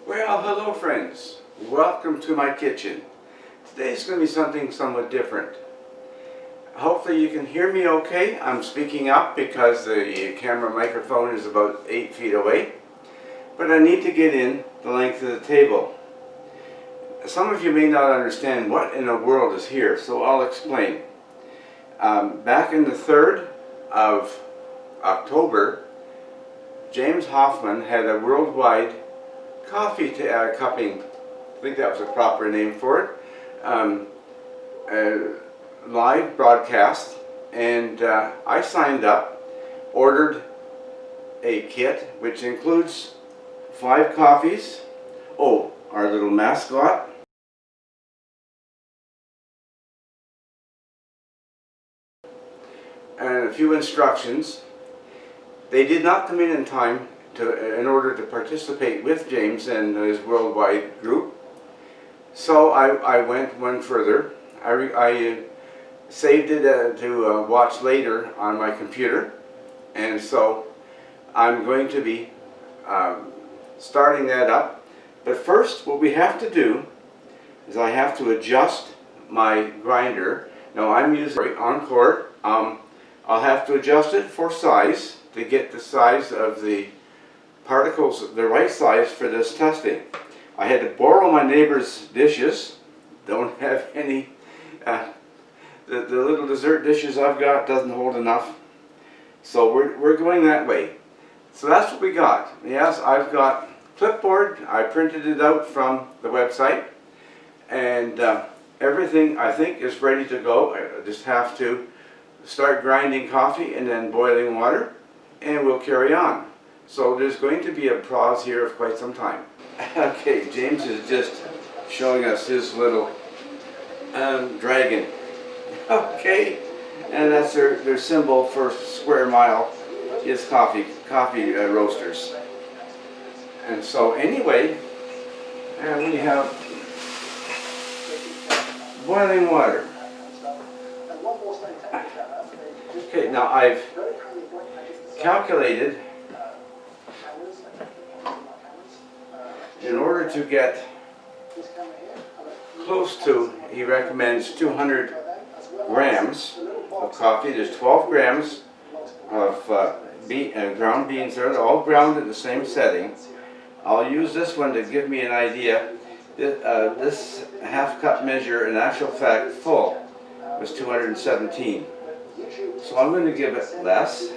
Well, hello friends. Welcome to my kitchen. Today's going to be something somewhat different. Hopefully you can hear me okay. I'm speaking up because the camera microphone is about 8 feet away. But I need to get in the length of the table. Some of you may not understand what in the world is here, so I'll explain. Back in the 3rd of October, James Hoffmann had a worldwide coffee cupping, I think that was a proper name for it, live broadcast, and I signed up, ordered a kit which includes 5 coffees, our little mascot, and a few instructions. They did not come in time in order to participate with James and his worldwide group. So I went one further. I saved it to watch later on my computer, and so I'm going to be starting that up. But first, what we have to do is I have to adjust my grinder. Now I'm using Encore. I'll have to adjust it for size to get the size of the particles, the right size for this testing. I had to borrow my neighbor's dishes. Don't have any. The little dessert dishes I've got doesn't hold enough. So we're going that way. So that's what we got. Yes, I've got clipboard. I printed it out from the website. And everything I think is ready to go. I just have to start grinding coffee and then boiling water, and we'll carry on. So there's going to be a pause here of quite some time. Okay, James is just showing us his little dragon. Okay, and that's their symbol for square mile is coffee roasters. And so anyway, we have boiling water. Okay, now I've calculated in order to get close to, he recommends 200 grams of coffee. There's 12 grams of ground beans there. They're all ground at the same setting. I'll use this one to give me an idea. This half cup measure, in actual fact, full, was 217. So I'm going to give it less.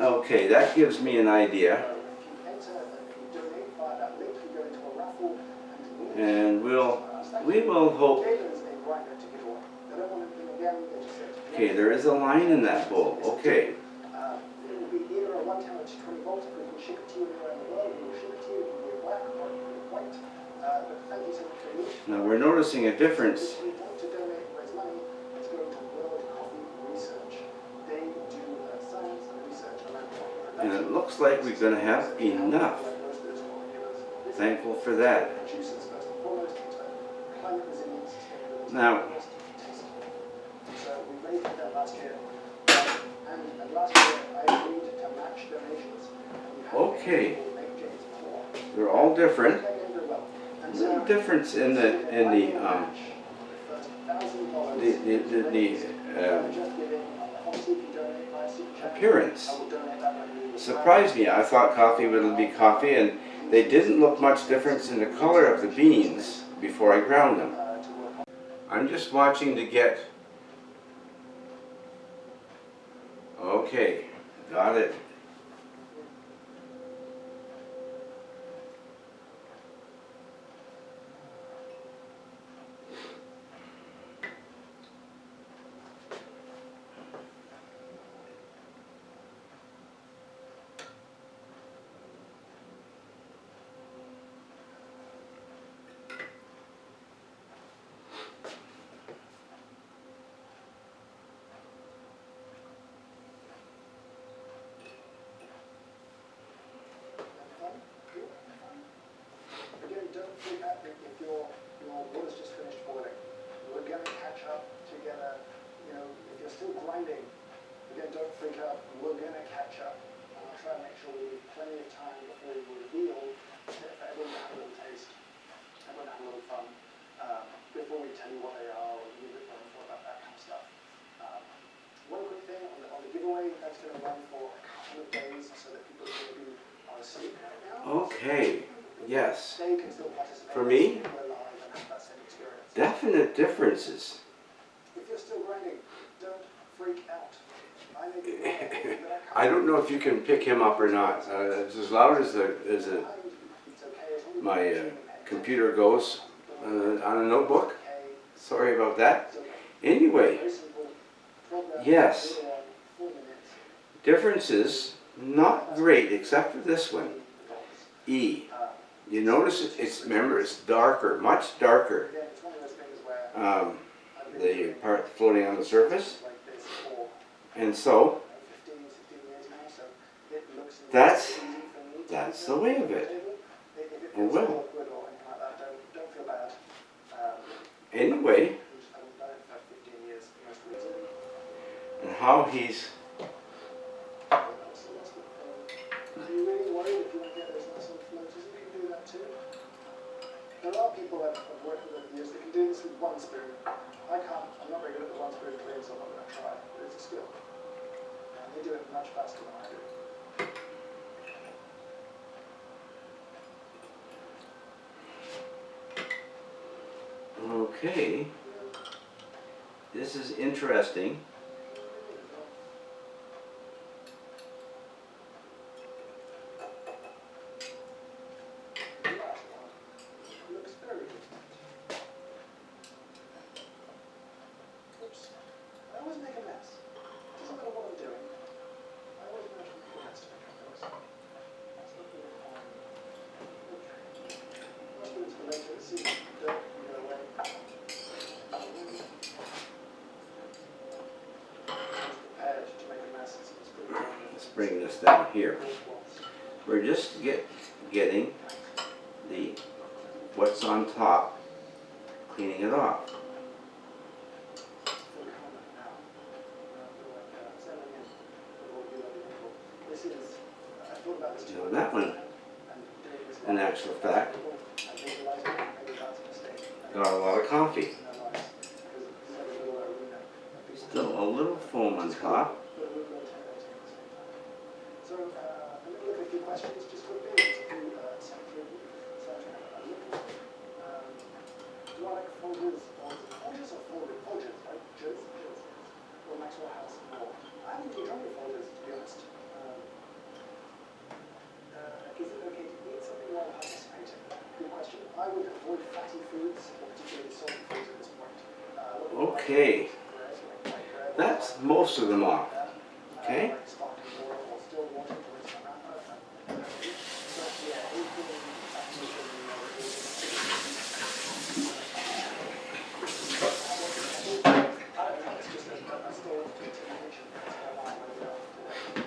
Okay, that gives me an idea. And we will hope. Okay, there is a line in that bowl. Okay. Now we're noticing a difference. And it looks like we're going to have enough. Thankful for that. Now, okay, they're all different. A little difference in the appearance. Surprised me. I thought coffee would be coffee, and they didn't look much difference in the color of the beans before I ground them. I'm just watching to get. Okay, got it. Okay, yes. For me, definite differences. If you're still grinding, don't freak out. I don't know if you can pick him up or not. It's as loud as my computer goes on a notebook. Sorry about that. Anyway, yes, differences, not great except for this one. E. You notice remember, it's darker, much darker. The part floating on the surface. And so, that's the way of it. Oh well. Anyway, and how he's there are people that I've worked with over the years that can do this with one spoon. I can't. I'm not very good at the one spoon clean, so I'm not going to try. But it's a skill. And they do it much faster than I do. okay. This is interesting. Looks very good. Oops. I always make a mess. Doesn't matter what I'm doing. I always imagine people has to make a mess. That's not really fun. Okay. Most of it's related to see dirt can go away. Prepared to make a mess. Let's bring this down here. We're just getting the what's on top, cleaning it off. You know, that one, in actual fact, got a lot of coffee. Still a little foam on top. So, I'm going to look at a few questions just quickly. Do I like Folgers or Folgers, right? Jizz? Or Maxwell House more? I haven't really drunk Folgers, to be honest. Is it okay to eat something while participating? Good question. I would avoid fatty foods, or particularly salty foods at this point. Okay, that's most of them off. Okay.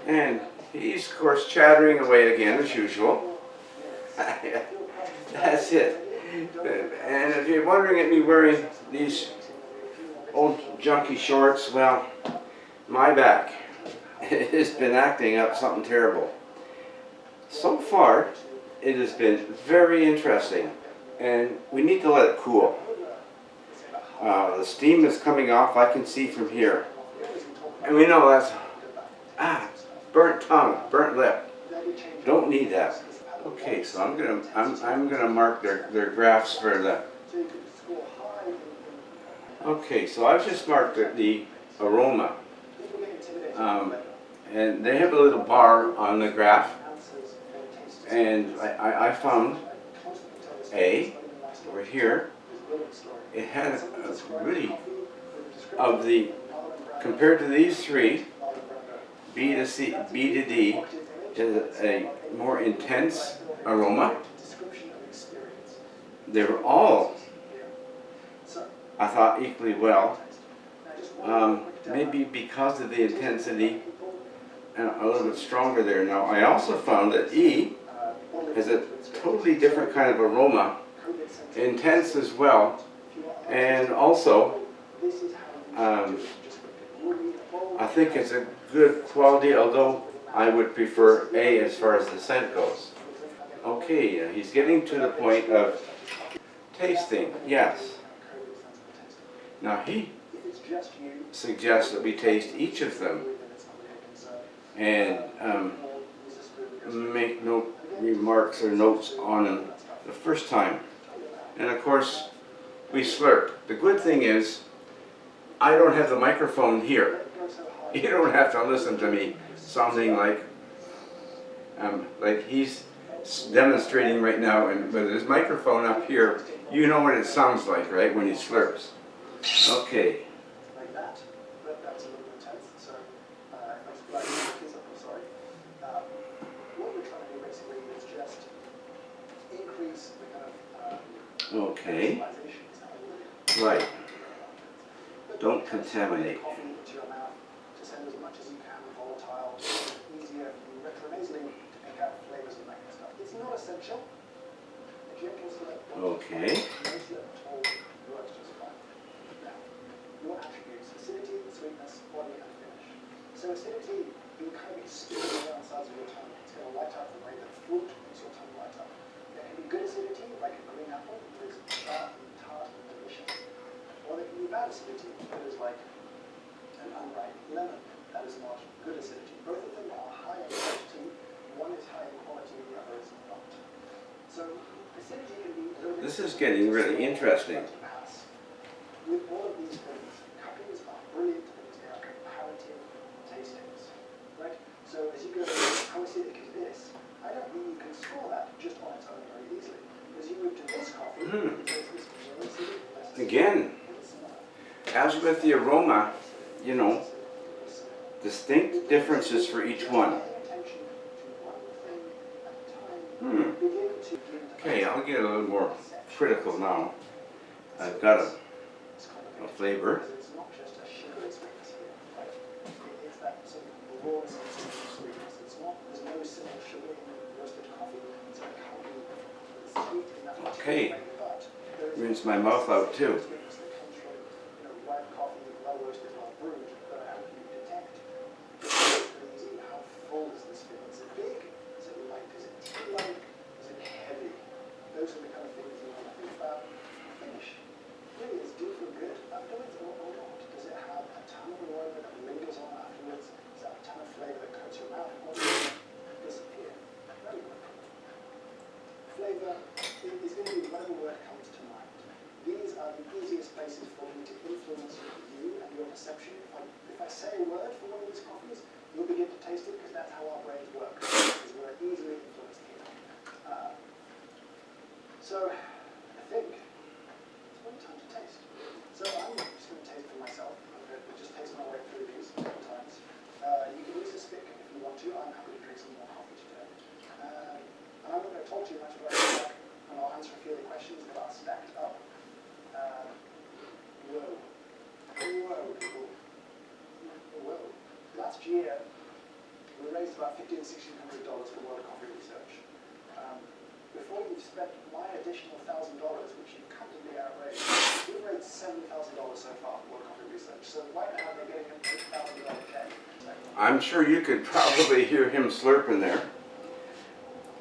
And he's, of course, chattering away again as usual. That's it. And if you're wondering at me wearing these old junky shorts, well, my back has been acting up something terrible. So far, it has been very interesting, and we need to let it cool. The steam is coming off, I can see from here. And we know that's burnt tongue, burnt lip. Don't need that. Okay, so I'm gonna mark their graphs for the. Okay, so I've just marked the aroma, and they have a little bar on the graph, and I found A over here. It had a really of the compared to these three. B to D is a more intense aroma. They were all, I thought, equally well. Maybe because of the intensity and a little bit stronger there. Now, I also found that E has a totally different kind of aroma, intense as well, and also I think it's a good quality, although I would prefer A as far as the scent goes. Okay, he's getting to the point of tasting, yes. Now he suggests that we taste each of them and make no remarks marks or notes on them the first time. And of course, we slurp. The good thing is, I don't have the microphone here. You don't have to listen to me sounding like he's demonstrating right now, and with his microphone up here, you know what it sounds like, right, when he slurps. Okay. Like that, but that's a little intense, so if I slide my kids up, I'm sorry. What we're trying to do basically is just increase the kind of Okay. crystallization. Right. Don't contaminate. Coffee into your mouth to send as much as you can volatile, easier, retronasally to pick out flavors and that kind of stuff. It's not essential. A gentle select Okay. no slip at all works just fine. Now, your attributes: acidity, sweetness, body, and finish. So acidity, you'll kind of be spinning around the sides of your tongue. It's going to light up the way that fruit makes your tongue light up. There can be good acidity, like a green apple, that is sharp and tart and delicious. Or there can be bad acidity, that is like an unripe lemon. That is not good acidity. Both of them are high in quantity. One is high in quality, the other is not. So acidity can be a little bit... This is getting really interesting. With all of these things, cuppings are brilliant things. They are comparative tastings, right? So as you go, how acidic is this? I don't think you can score that just on its own very easily. As you move to this coffee, it tastes this more acidic, less acidic. Again, as with the aroma, you know, distinct differences for each one. Okay, I'll get a little more critical now. I've got a flavor. It's not just a sugar sweetness here, right? It's that sort of raw sense of sweetness. It's not, there's no simple sugar in roasted coffee, so it can't be sweet enough to Okay. make, but there is Rinse my mouth out too. sweetness that comes from, ripe coffee, well roasted, well brewed, that I hope you detect. It's easy. How full is this feel? Is it big? Is it light? Is it tea-like? Is it heavy? Those are the kind of things you want to think about. Finish. Really, is do you feel good afterwards or not? Does it have a ton of aroma that lingers on afterwards? Is that a ton of flavor that coats your mouth? Or does it disappear very quickly? Flavor is going to be whatever word comes to mind. These are the easiest places for me to influence you and your perception. If I say a word for one of these coffees, you'll begin to taste it because that's how our brains work. Because we're easily influenced here. So I think it's one time to taste. So I'm just going to taste for myself. I'm going to just taste my way through these a couple times. You can use a stick if you want to. I'm happy to drink some more coffee today. And I'm not going to talk too much, but I'll come back and I'll answer a few of the questions that are stacked up. Whoa. Whoa, people. Whoa. Last year, we raised about $1,500 and $1,600 for World Coffee Research. Before you've spent my additional $1,000, which you've comfortably outraised, we've raised $7,000 so far for World Coffee Research. So right now they're getting an $8,000 check. I'm sure you could probably hear him slurping there.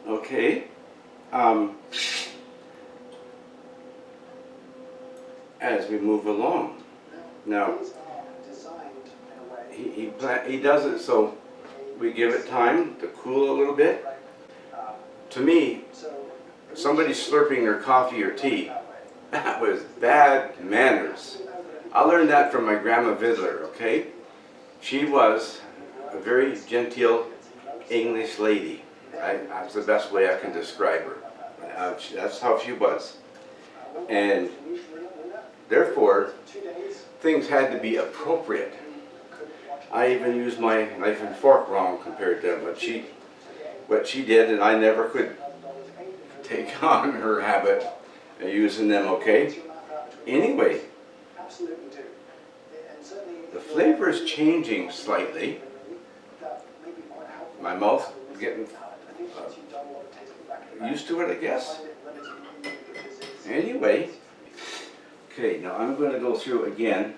Okay. As we move along. Now, These are designed in a way. he does it so we give it time to cool a little bit. To me, somebody slurping their coffee or tea, that was bad manners. I learned that from my grandma Vidler, okay? She was a very genteel English lady. That's the best way I can describe her. That's how she was. And therefore, things had to be appropriate. I even used my knife and fork wrong compared to what she did, and I never could take on her habit of using them, okay? Anyway, the flavor is changing slightly. My mouth is getting used to it, I guess. Anyway, okay, now I'm going to go through again.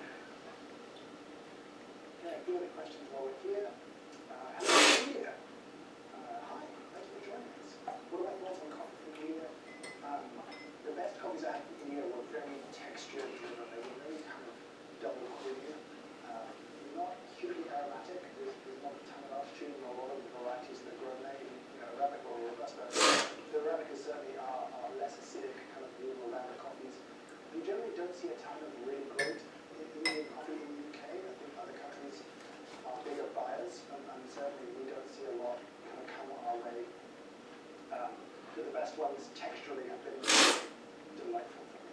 the best ones texturally have been delightful for me.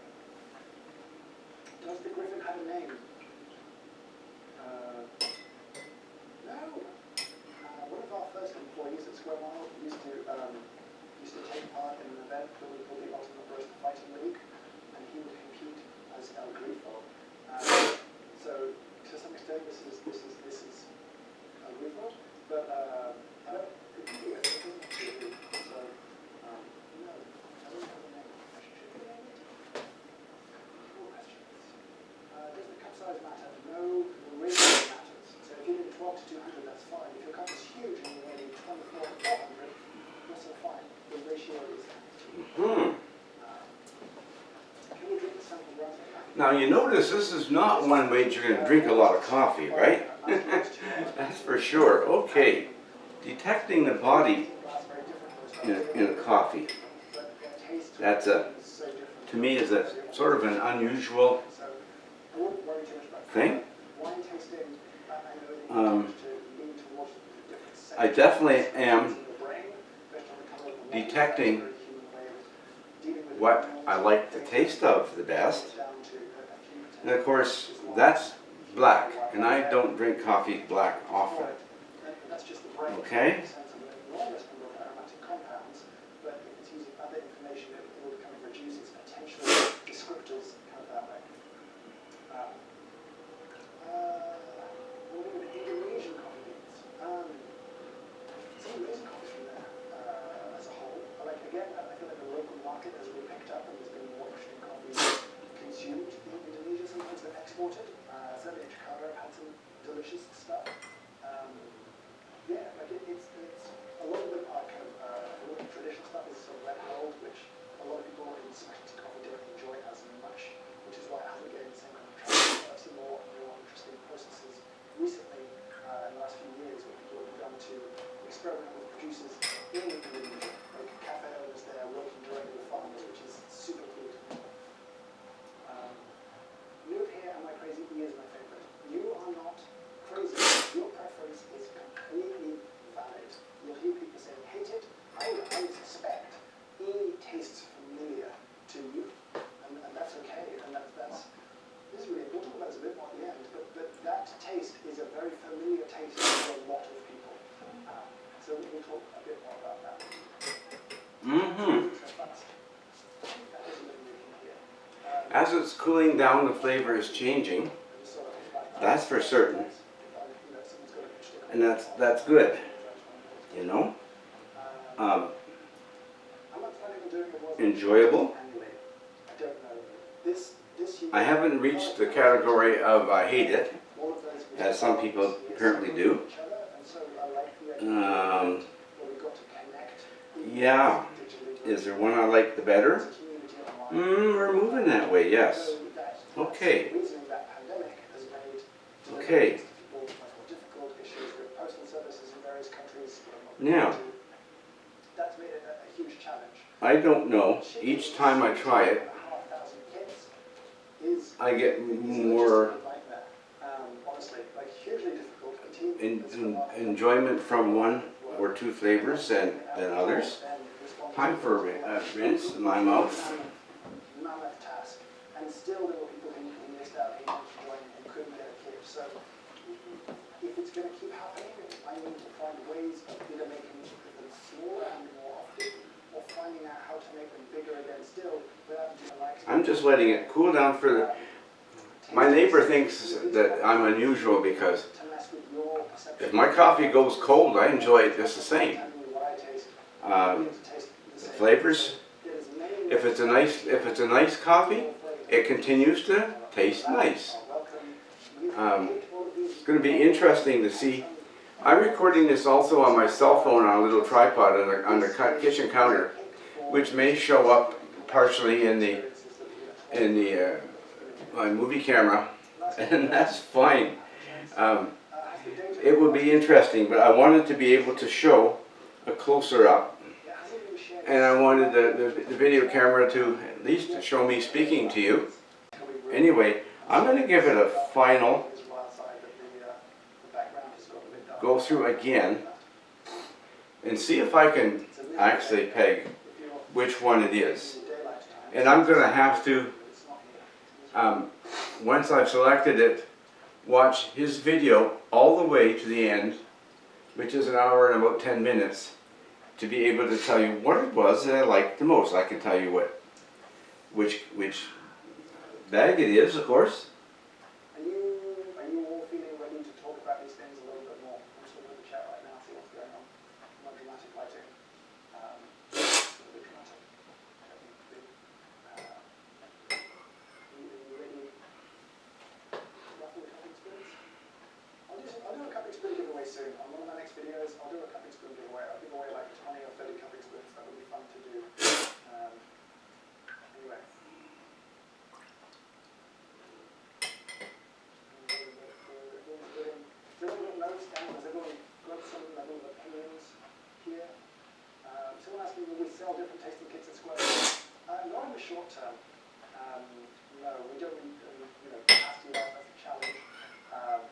Does the griffin have a name? No. One of our first employees at Square Mile used to take part in an event that we called the Ultimate Barista Fighting League, and he would compete as El Grifo. So to some extent, this is El Grifo, but I don't compete with it. It doesn't compete. So no, I don't have a name. I should be named. More questions. Does the cup size matter? No, the ratio matters. So if you're doing 12 to 200, that's fine. If your cup is huge and you're nearly 24 to 400, also fine. The ratio is Hmm. can we drink the sample rather than Now you notice this is not one way you're going to drink a lot of coffee, right? That's for sure. Okay. Detecting the body in a coffee. That's to me is a sort of an unusual thing. I definitely am detecting what I like the taste of the best. And of course, that's black, and I don't drink coffee black often. Okay? Certainly in Chicago, I've had some delicious stuff. Yeah, like it's a lot of them are kind of a lot of traditional stuff is sort of red herald, which a lot of people in specialty coffee don't enjoy as much, which is why it hasn't gained the same kind of traction. I've seen more interesting processes recently in the last few years where people have begun to experiment with producers in Indonesia, like cafe owners there working directly with farmers, which is super cool to me. Live here, am I crazy? E is my favorite. You are not crazy. Your preference is completely valid. You'll hear people saying, hate it. I suspect E tastes familiar to you, and that's okay. And that's this is really, we'll talk about this a bit more at the end, but that taste is a very familiar taste to a lot of people. So we'll talk a bit more about that. Mm-hmm. As it's cooling down, the flavor is changing. That's for certain. And that's good. You know? Enjoyable. I haven't reached the category of I hate it, as some people currently do. Yeah. Is there one I like the better? We're moving that way, yes. Okay. Okay. Now, I don't know. Each time I try it, I get more enjoyment from one or two flavors than others. Time for a rinse in my mouth. And still there were people who missed out, who joined, who couldn't get a kick. So if it's going to keep happening, I need to find ways of either making them smaller and more often, or finding out how to make them bigger again still without doing like. I'm just letting it cool down for the. My neighbor thinks that I'm unusual because if my coffee goes cold, I enjoy it just the same. The flavors. If it's a nice coffee, it continues to taste nice. It's going to be interesting to see. I'm recording this also on my cell phone on a little tripod on the kitchen counter, which may show up partially in my movie camera, and that's fine. It will be interesting, but I wanted to be able to show a closer up. And I wanted the video camera to at least show me speaking to you. Anyway, I'm going to give it a final go through again and see if I can actually peg which one it is. in daylight time. And I'm going to have to, It's not here. once I've selected it, watch his video all the way to the end, which is an hour and about 10 minutes, to be able to tell you what it was that I liked the most. I can tell you which bag it is, of course. Are you all feeling ready to talk about these things a little bit more? I'm just looking at the chat right now, see what's going on. Not dramatic lighting. A bit dramatic. You ready? Raffle cupping spoons? I'll do a cupping spoon giveaway soon. On one of my next videos, I'll do a cupping spoon giveaway. I'll give away like 20 or 30 cupping spoons. That would be fun to do. Anyway. Everyone got notes down? Has everyone got some level of opinions here? Someone asked me, will we sell different tasting kits at Square? Not in the short term. No, we don't really, capacity, that's a challenge. I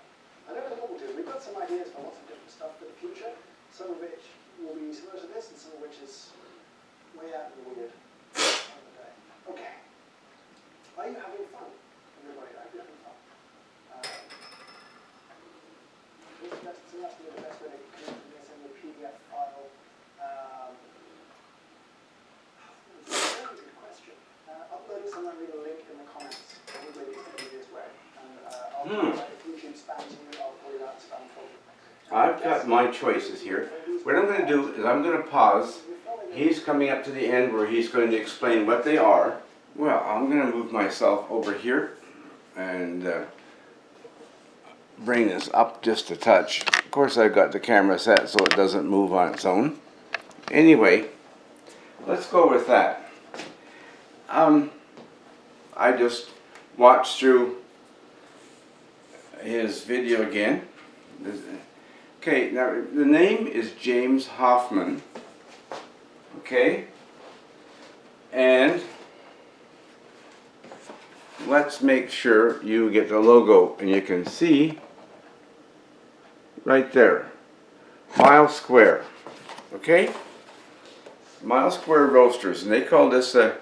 don't know what we'll do. We've got some ideas for lots of different stuff for the future. Some of which will be similar to this, and some of which is way out in the weird. Okay. Are you having fun, everybody? Are you having fun? That's the best way to connect to this in the PDF file. That's a very good question. Upload it somewhere, read a link in the comments. Probably is the easiest way. And if YouTube spams you, I'll pull you out spam folder. I've got my choices here. What I'm going to do is I'm going to pause. He's coming up to the end where he's going to explain what they are. Well, I'm going to move myself over here and bring this up just a touch. Of course, I've got the camera set so it doesn't move on its own. Anyway, let's go with that. I just watched through his video again. Okay, now the name is James Hoffmann. Okay, and let's make sure you get the logo, and you can see right there, Mile Square. Okay, Mile Square Roasters, and they call this the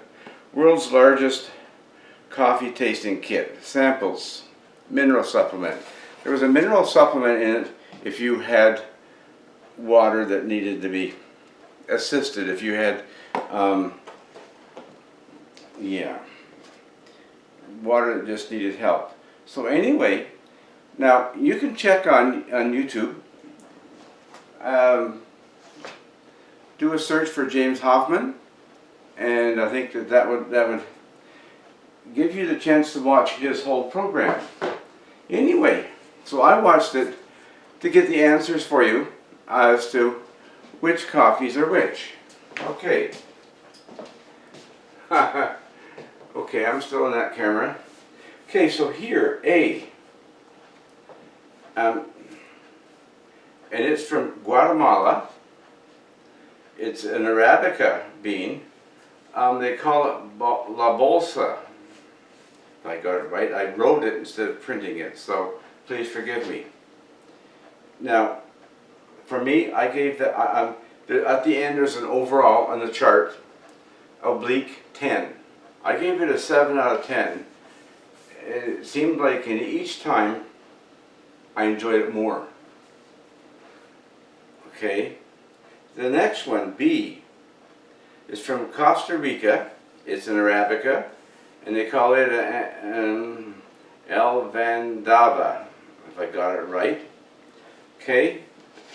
world's largest coffee tasting kit. Samples, mineral supplement. There was a mineral supplement in it if you had water that needed to be assisted, if you had water that just needed help. So anyway, now you can check on YouTube, do a search for James Hoffmann, and I think that would give you the chance to watch his whole program. Anyway, so I watched it to get the answers for you as to which coffees are which. Okay. Okay, I'm still in that camera. Okay, so here, A. And it's from Guatemala. It's an Arabica bean. They call it La Bolsa. If I got it right. I wrote it instead of printing it, so please forgive me. Now, for me, I gave that, at the end there's an overall on the chart, oblique 10. I gave it a 7 out of 10. It seemed like in each time I enjoyed it more. Okay. The next one, B, is from Costa Rica. It's an Arabica, and they call it an El Vandava, if I got it right. Okay,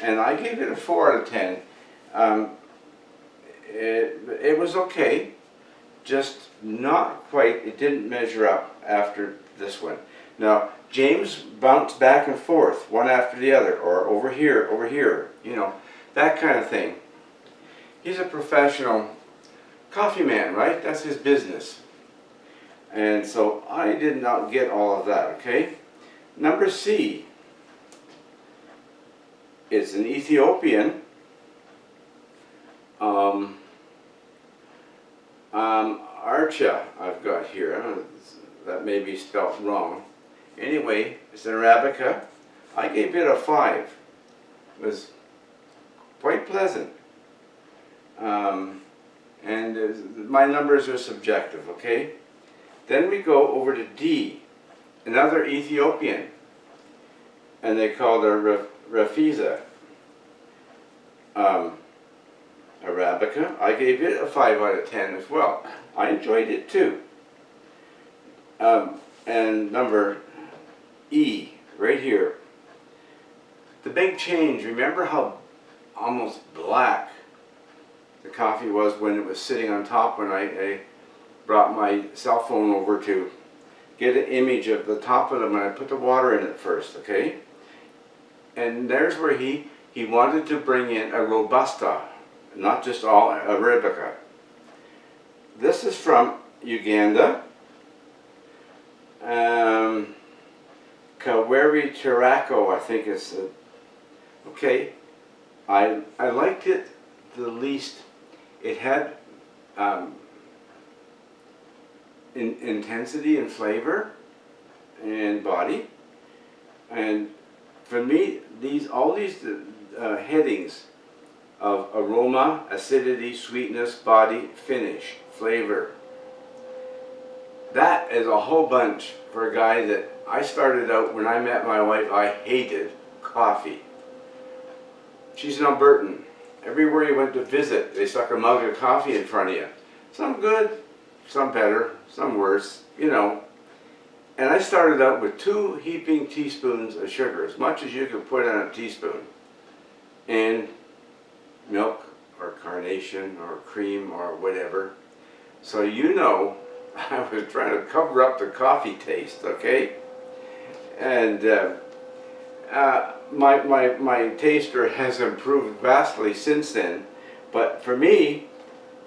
and I gave it a 4 out of 10. It was okay, just not quite, it didn't measure up after this one. Now, James bounced back and forth, one after the other, or over here, you know, that kind of thing. He's a professional coffee man, right? That's his business. And so I did not get all of that, okay? Number C. It's an Ethiopian Archa I've got here. That may be spelt wrong. Anyway, it's an Arabica. I gave it a 5. It was quite pleasant. And my numbers are subjective, okay? Then we go over to D, another Ethiopian, and they called her Rafiza. Arabica, I gave it a 5 out of 10 as well. I enjoyed it too. And number E, right here. The big change, remember how almost black the coffee was when it was sitting on top when I brought my cell phone over to get an image of the top of them, and I put the water in it first, okay? And there's where he wanted to bring in a Robusta, not just all Arabica. This is from Uganda. Kaweri Tirako, I think it's, okay. I liked it the least. It had intensity and flavor and body. And for me, all these headings of aroma, acidity, sweetness, body, finish, flavor. That is a whole bunch for a guy that I started out, when I met my wife, I hated coffee. She's an Albertan. Everywhere you went to visit, they stuck a mug of coffee in front of you. Some good, some better, some worse, you know. And I started out with 2 heaping teaspoons of sugar, as much as you could put on a teaspoon, and milk or carnation or cream or whatever. So you know, I was trying to cover up the coffee taste, okay? And my taster has improved vastly since then. But for me,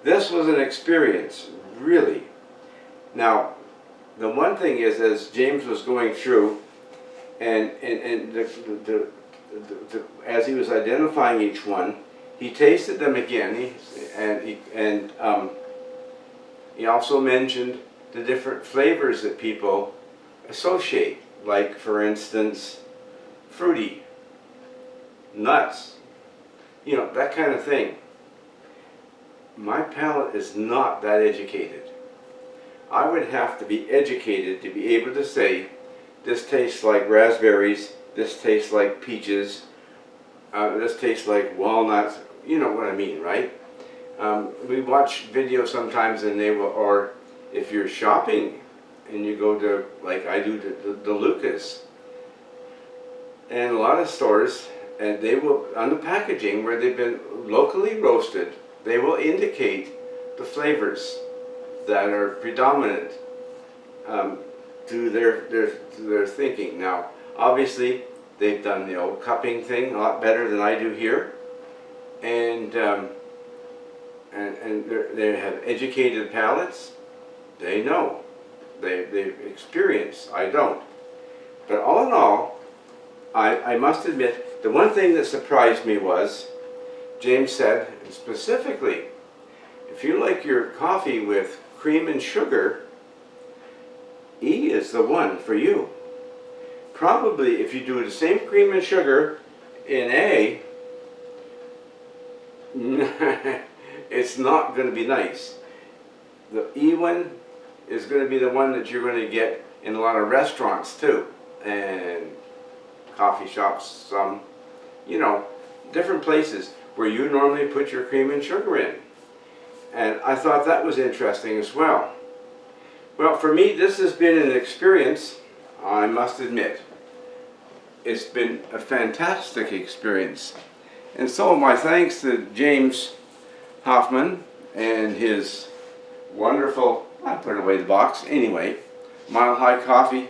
this was an experience, really. Now, the one thing is, as James was going through, and as he was identifying each one, he tasted them again, he also mentioned the different flavors that people associate, like, for instance, fruity, nuts, you know, that kind of thing. My palate is not that educated. I would have to be educated to be able to say, this tastes like raspberries, this tastes like peaches, this tastes like walnuts, you know what I mean, right? We watch videos sometimes and they will, or if you're shopping and you go to, like I do, to the Lucas, and a lot of stores, and they will, on the packaging where they've been locally roasted, they will indicate the flavors that are predominant to their thinking. Now, obviously, they've done the old cupping thing a lot better than I do here, and they have educated palates. They know, they've experienced. I don't. But all in all, I must admit, the one thing that surprised me was, James said, specifically, if you like your coffee with cream and sugar, E is the one for you. Probably if you do the same cream and sugar in A, it's not going to be nice. The E one is going to be the one that you're going to get in a lot of restaurants too, and coffee shops, some, you know, different places where you normally put your cream and sugar in. And I thought that was interesting as well. Well, for me, this has been an experience, I must admit. It's been a fantastic experience. And so my thanks to James Hoffmann and his wonderful, I put away the box, anyway, Mile High Coffee.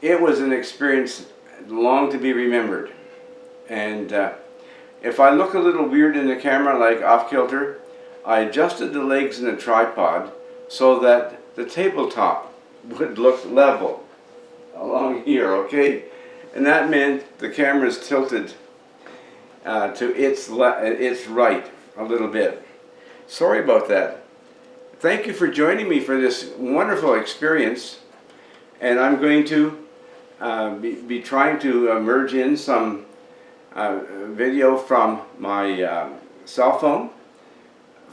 It was an experience long to be remembered. And if I look a little weird in the camera, like off kilter, I adjusted the legs in the tripod so that the tabletop would look level along here, okay? And that meant the camera's tilted to its right a little bit. Sorry about that. Thank you for joining me for this wonderful experience. And I'm going to be trying to merge in some video from my cell phone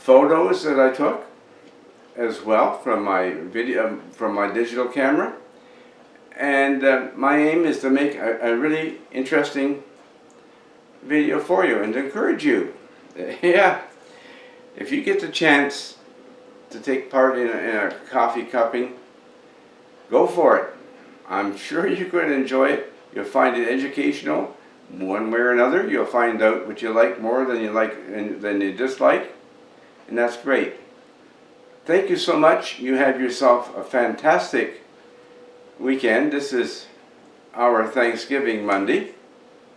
photos that I took as well from my video, from my digital camera. And my aim is to make a really interesting video for you and to encourage you. Yeah, if you get the chance to take part in a coffee cupping, go for it. I'm sure you're going to enjoy it. You'll find it educational one way or another. You'll find out what you like more than you like and than you dislike, and that's great. Thank you so much. You have yourself a fantastic weekend. This is our Thanksgiving Monday.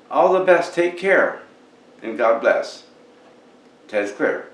All the best. Take care, and God bless. Ted's clear.